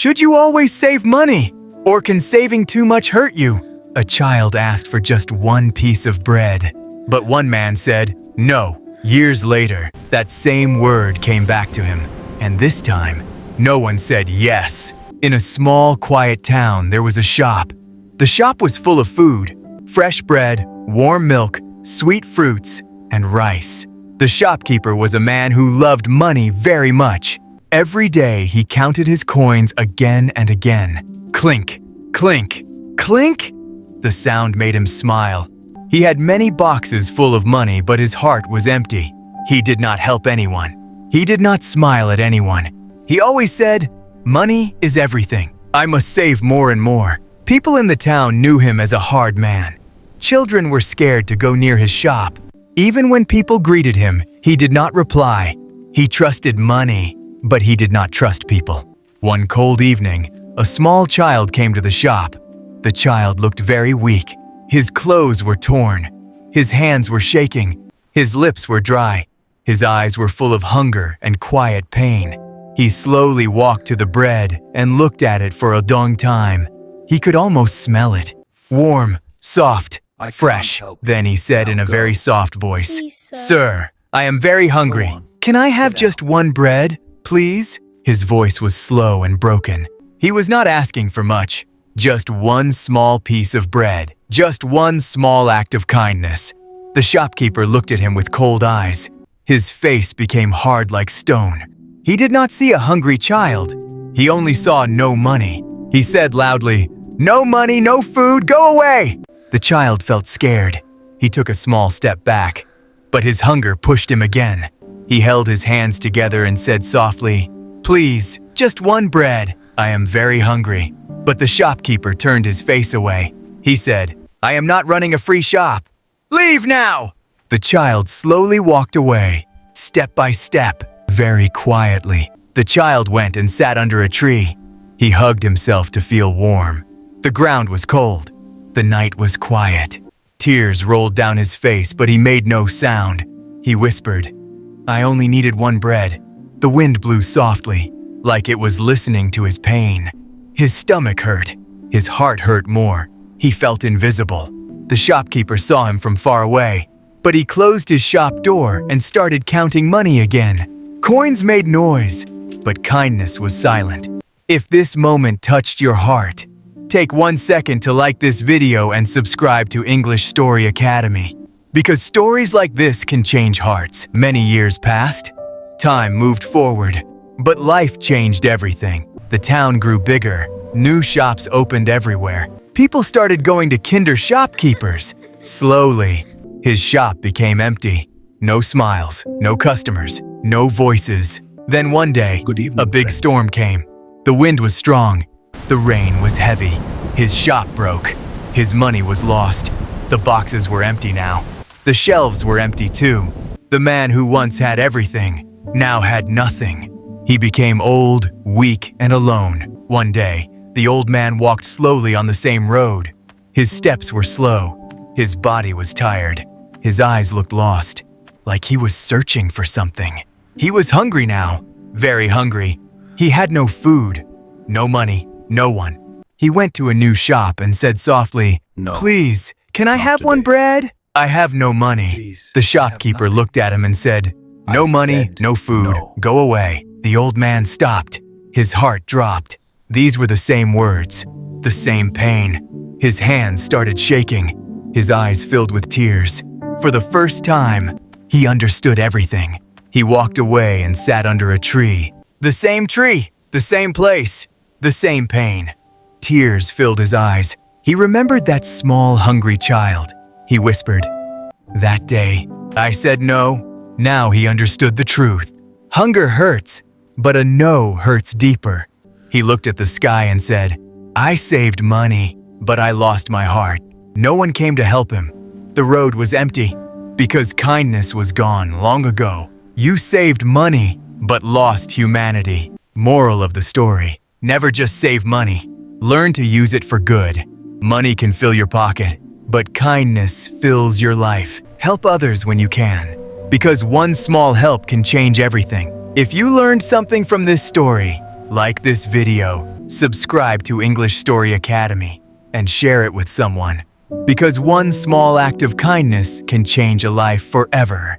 Should you always save money? Or can saving too much hurt you? A child asked for just one piece of bread. But one man said, no. Years later, that same word came back to him. And this time, no one said yes. In a small, quiet town, there was a shop. The shop was full of food, fresh bread, warm milk, sweet fruits, and rice. The shopkeeper was a man who loved money very much. Every day, he counted his coins again and again. Clink, clink, clink! The sound made him smile. He had many boxes full of money, but his heart was empty. He did not help anyone. He did not smile at anyone. He always said, money is everything. I must save more and more. People in the town knew him as a hard man. Children were scared to go near his shop. Even when people greeted him, he did not reply. He trusted money, but he did not trust people. One cold evening, a small child came to the shop. The child looked very weak. His clothes were torn. His hands were shaking. His lips were dry. His eyes were full of hunger and quiet pain. He slowly walked to the bread and looked at it for a long time. He could almost smell it. Warm, soft, fresh. Then he said in a very soft voice, Sir, I am very hungry. Can I have just one bread, please? His voice was slow and broken. He was not asking for much. Just one small piece of bread. Just one small act of kindness. The shopkeeper looked at him with cold eyes. His face became hard like stone. He did not see a hungry child. He only saw no money. He said loudly, No money, no food, go away! The child felt scared. He took a small step back, but his hunger pushed him again. He held his hands together and said softly, Please, just one bread. I am very hungry. But the shopkeeper turned his face away. He said, I am not running a free shop. Leave now! The child slowly walked away, step by step, very quietly. The child went and sat under a tree. He hugged himself to feel warm. The ground was cold. The night was quiet. Tears rolled down his face, but he made no sound. He whispered, I only needed one bread. The wind blew softly, like it was listening to his pain. His stomach hurt. His heart hurt more. He felt invisible. The shopkeeper saw him from far away, but he closed his shop door and started counting money again. Coins made noise, but kindness was silent. If this moment touched your heart, take 1 second to like this video and subscribe to English Story Academy. Because stories like this can change hearts. Many years passed. Time moved forward, but life changed everything. The town grew bigger. New shops opened everywhere. People started going to kinder shopkeepers. Slowly, his shop became empty. No smiles, no customers, no voices. Then one day, a big storm came. The wind was strong. The rain was heavy. His shop broke. His money was lost. The boxes were empty now. The shelves were empty too. The man who once had everything now had nothing. He became old, weak, and alone. One day, the old man walked slowly on the same road. His steps were slow. His body was tired. His eyes looked lost, like he was searching for something. He was hungry now, very hungry. He had no food, no money, no one. He went to a new shop and said softly, No. Please, can I have one bread? I have no money. Please, The I have shopkeeper nothing. looked at him and said, No I money, said no food, no. go away. The old man stopped. His heart dropped. These were the same words, the same pain. His hands started shaking. His eyes filled with tears. For the first time, he understood everything. He walked away and sat under a tree. The same tree, the same place, the same pain. Tears filled his eyes. He remembered that small, hungry child. He whispered, That day, I said no. Now he understood the truth. Hunger hurts, but a no hurts deeper. He looked at the sky and said, I saved money, but I lost my heart. No one came to help him. The road was empty because kindness was gone long ago. You saved money, but lost humanity. Moral of the story, never just save money. Learn to use it for good. Money can fill your pocket, but kindness fills your life. Help others when you can, because one small help can change everything. If you learned something from this story, like this video, Subscribe to English Story Academy and share it with someone, because one small act of kindness can change a life forever.